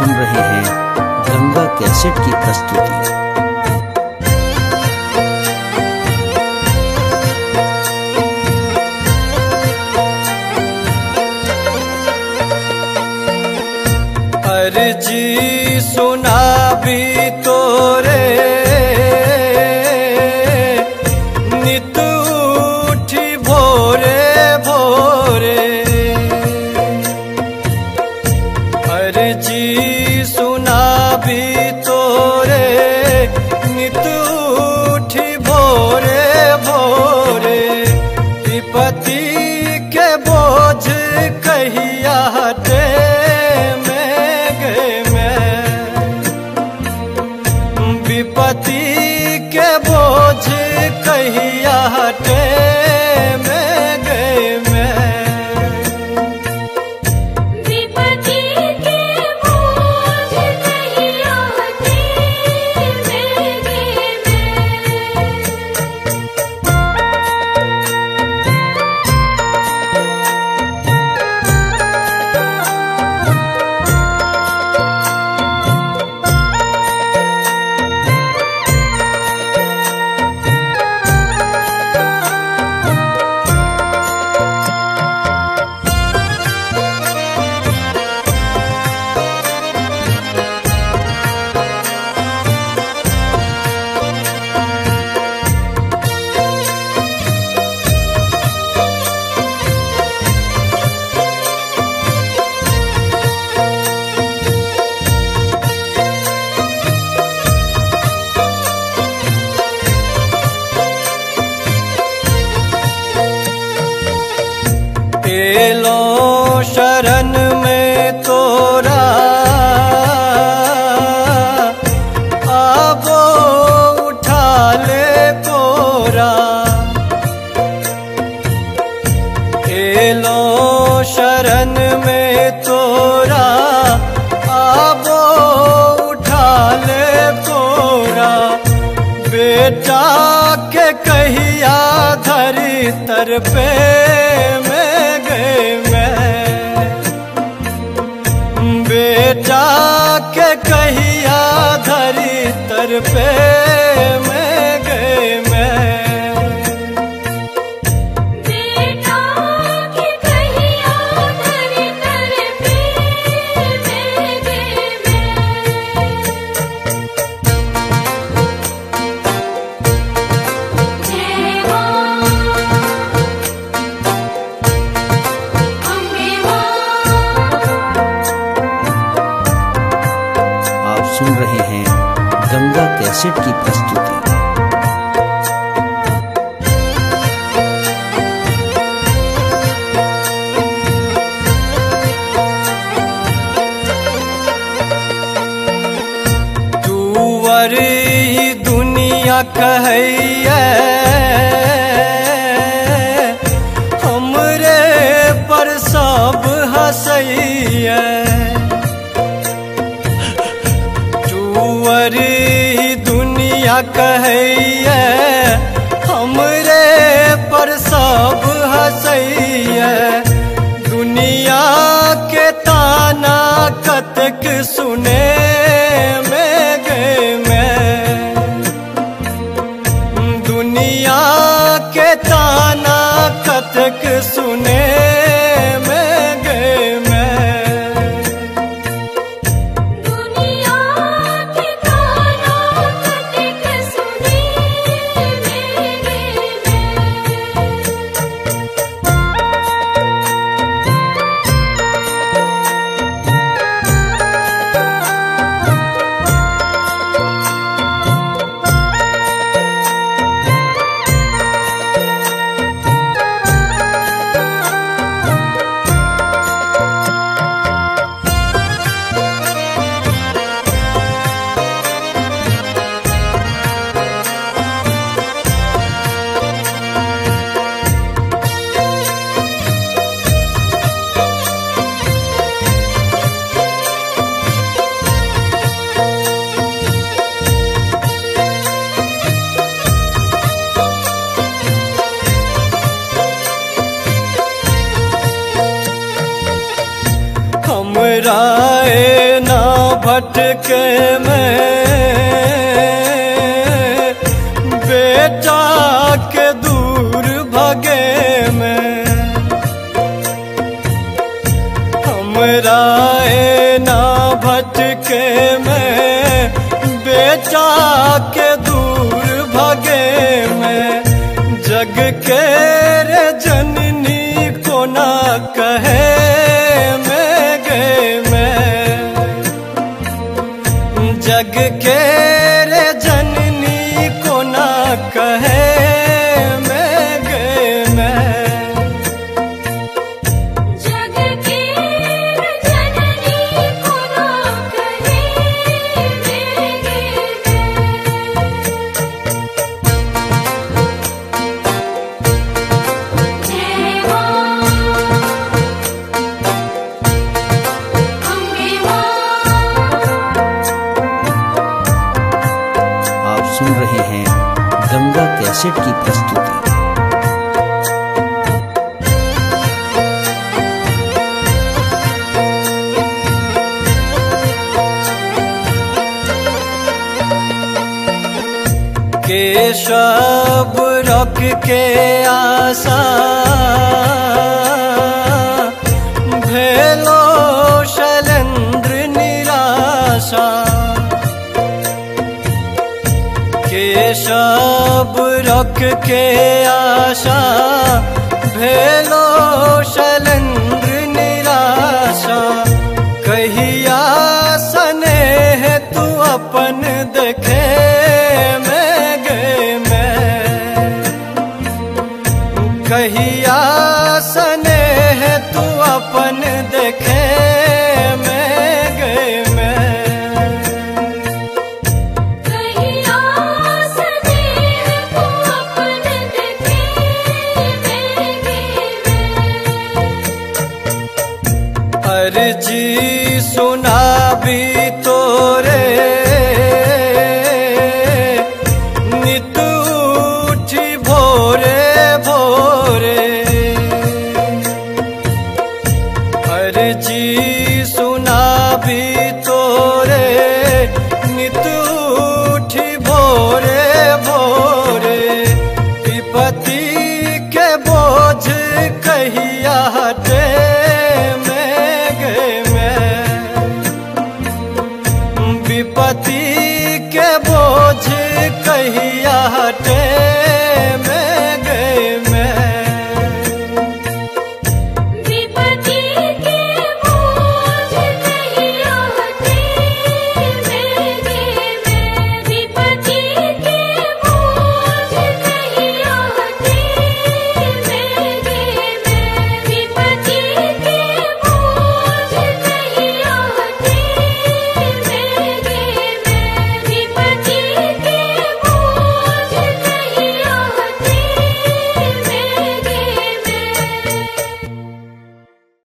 सुन रहे हैं गंगा कैसेट की प्रस्तुति। अर्जी सुना भी तोरे नित उठी भोरे भोरे, अर्जी सुना भी तोरे नित उठी भोरे भोरे, विपत्ति के बोझ कहिया हटे विपत्ति के बोझ कहिया हटे में गए मैं, विपत्ति के बोझ कहिया हटे में गए लो शरण में तोरा आबो उठा ले कोरा, लो शरण में तोरा आबो उठा ले कोरा, बेटा के कहिया धरी तर पे बेटा के कहिया धरी तर पे में गए मैं, बेटा के कहिया धरी तर पे में गए जय मां अम्बे आप सुन रहे हैं गंगा कैसेट की प्रस्तुति। तुवरी दुनिया कहैया हमरे पर सब हंसैया, तुवरी दुनिया कहैया हमरे पर सब हंसैया, दुनिया के ताना कतक सुने में गए मैं, दुनिया के ताना कतक सुने में गए मैं, दुनिया के ताना कतक सुने में गए हमराए ना भटके में बेटा के दूर भगे में हमरा ना भटके में बेटा के दूर भगे में जग के रे जननी को ना कहे मैं गए मैं जग के रे जननी को ना कहे मैं गए मैं जग के जननी को ना कहे मैं गए जय मां अम्बे मां। आप सुन रहे हैं गंगा कैसेट की प्रस्तुति। केशव रख के आशा भेलो शैलेंद्र निराशा केशव रख के आशा भेलो शैलेंद्र निराशा कहिया स्नेह तू अपन देखे मैं गए मैं कहिया स्नेह तू अपन देखे मैं गए मैं कहिया स्नेह को अपन देखे मैं गए अर्जी सुना भी तोरे नित उठी भोरे भोरे अर्जी सुना भी तोरे नित उठी भोरे भोरे विपत्ति के बोझ कहिया हटे मैं गए मैं विपत्ति के बोझ कहिया